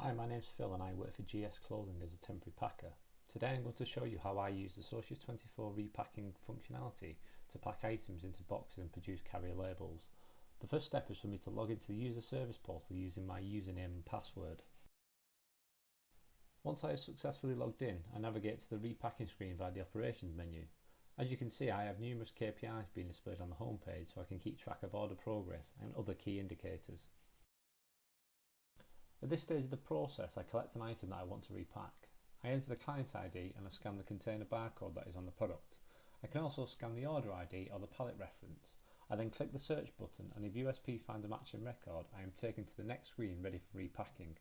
Hi, my name's Phil and I work for GS Clothing as a temporary packer. Today I'm going to show you how I use the Socius 24 repacking functionality to pack items into boxes and produce carrier labels. The first step is for me to log into the user service portal using my username and password. Once I have successfully logged in, I navigate to the repacking screen via the operations menu. As you can see, I have numerous KPIs being displayed on the home page so I can keep track of order progress and other key indicators. At this stage of the process, I collect an item that I want to repack. I enter the client ID and I scan the container barcode that is on the product. I can also scan the order ID or the pallet reference. I then click the search button, and if USP finds a matching record, I am taken to the next screen ready for repacking.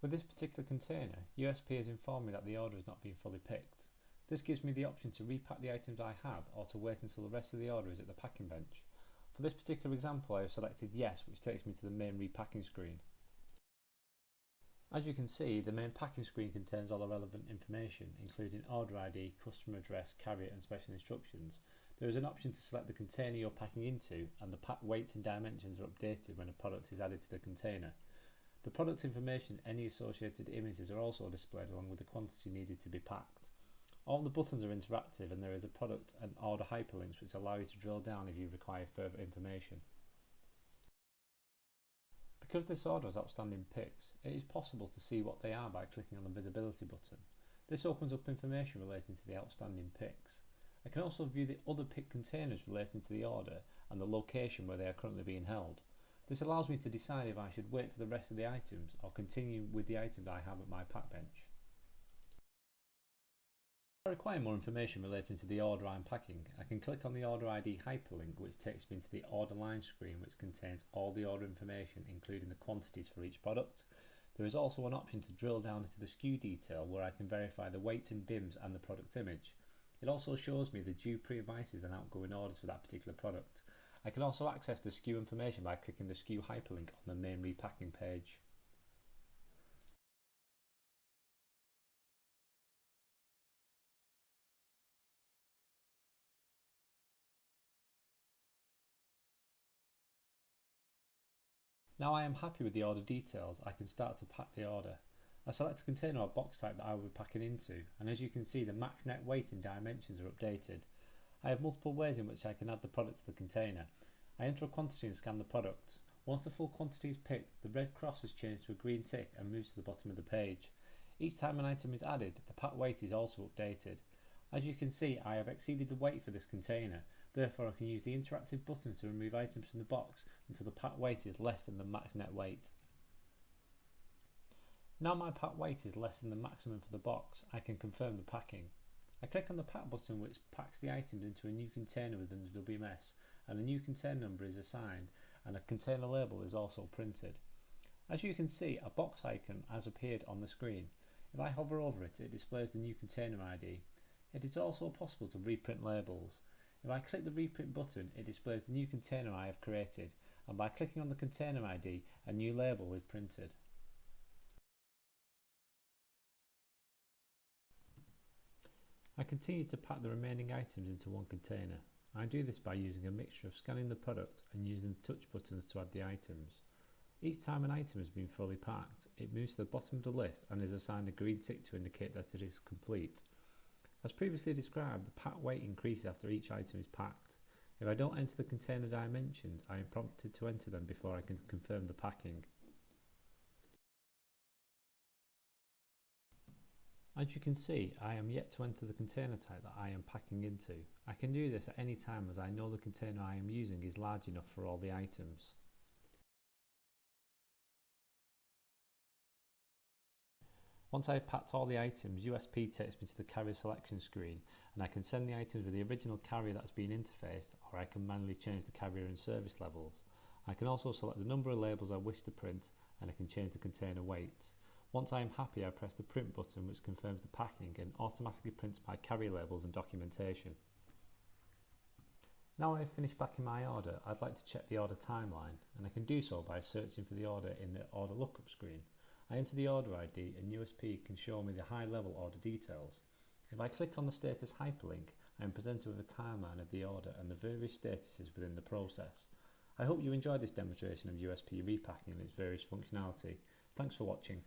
With this particular container, USP has informed me that the order has not been fully picked. This gives me the option to repack the items I have or to wait until the rest of the order is at the packing bench. For this particular example, I have selected yes, which takes me to the main repacking screen. As you can see, the main packing screen contains all the relevant information, including order ID, customer address, carrier and special instructions. There is an option to select the container you're packing into, and the pack weights and dimensions are updated when a product is added to the container. The product information and any associated images are also displayed along with the quantity needed to be packed. All the buttons are interactive, and there is a product and order hyperlinks which allow you to drill down if you require further information. Because this order has outstanding picks, it is possible to see what they are by clicking on the visibility button. This opens up information relating to the outstanding picks. I can also view the other pick containers relating to the order and the location where they are currently being held. This allows me to decide if I should wait for the rest of the items or continue with the items I have at my pack bench. If I require more information relating to the order I'm packing, I can click on the order ID hyperlink, which takes me into the order line screen, which contains all the order information including the quantities for each product. There is also an option to drill down into the SKU detail where I can verify the weights and DIMs and the product image. It also shows me the due pre-advices and outgoing orders for that particular product. I can also access the SKU information by clicking the SKU hyperlink on the main repacking page. Now I am happy with the order details, I can start to pack the order. I select a container or box type that I will be packing into, and as you can see, the max net weight and dimensions are updated. I have multiple ways in which I can add the product to the container. I enter a quantity and scan the product. Once the full quantity is picked, the red cross is changed to a green tick and moves to the bottom of the page. Each time an item is added, the pack weight is also updated. As you can see, I have exceeded the weight for this container, therefore I can use the interactive buttons to remove items from the box until the pack weight is less than the max net weight. Now my pack weight is less than the maximum for the box, I can confirm the packing. I click on the pack button, which packs the items into a new container within the WMS, and a new container number is assigned and a container label is also printed. As you can see, a box icon has appeared on the screen. If I hover over it, it displays the new container ID. It is also possible to reprint labels. If I click the reprint button, it displays the new container I have created, and by clicking on the container ID, a new label is printed. I continue to pack the remaining items into one container. I do this by using a mixture of scanning the product and using the touch buttons to add the items. Each time an item has been fully packed, it moves to the bottom of the list and is assigned a green tick to indicate that it is complete. As previously described, the pack weight increases after each item is packed. If I don't enter the container dimensions, I am prompted to enter them before I can confirm the packing. As you can see, I am yet to enter the container type that I am packing into. I can do this at any time as I know the container I am using is large enough for all the items. Once I have packed all the items, USP takes me to the carrier selection screen, and I can send the items with the original carrier that's been interfaced, or I can manually change the carrier and service levels. I can also select the number of labels I wish to print, and I can change the container weight. Once I am happy, I press the print button, which confirms the packing and automatically prints my carrier labels and documentation. Now I have finished packing my order, I'd like to check the order timeline, and I can do so by searching for the order in the order lookup screen. I enter the order ID and USP can show me the high level order details. If I click on the status hyperlink, I am presented with a timeline of the order and the various statuses within the process. I hope you enjoyed this demonstration of USP repacking and its various functionality. Thanks for watching.